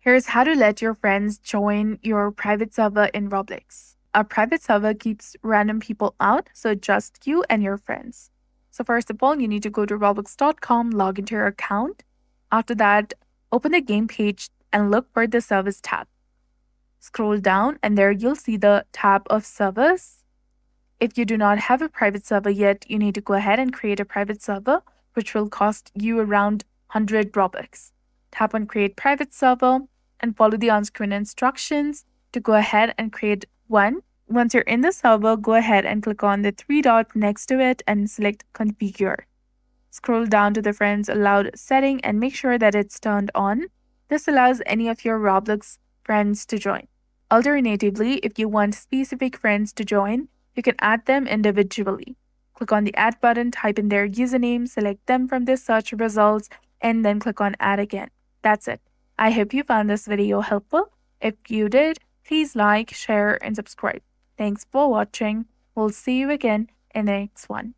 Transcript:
Here's how to let your friends join your private server in Roblox. A private server keeps random people out, so just you and your friends. So first of all, you need to go to roblox.com, log into your account. After that, open the game page and look for the service tab. Scroll down and there you'll see the tab of servers. If you do not have a private server yet, you need to go ahead and create a private server, which will cost you around 100 Robux. Tap on create private server and follow the on-screen instructions to go ahead and create one. Once you're in the server, go ahead and click on the three dot next to it and select configure. Scroll down to the friends allowed setting and make sure that it's turned on. This allows any of your Roblox friends to join. Alternatively, if you want specific friends to join, you can add them individually. Click on the add button, type in their username, select them from the search results, and then click on add again. That's it. I hope you found this video helpful. If you did, please like, share, and subscribe. Thanks for watching. We'll see you again in the next one.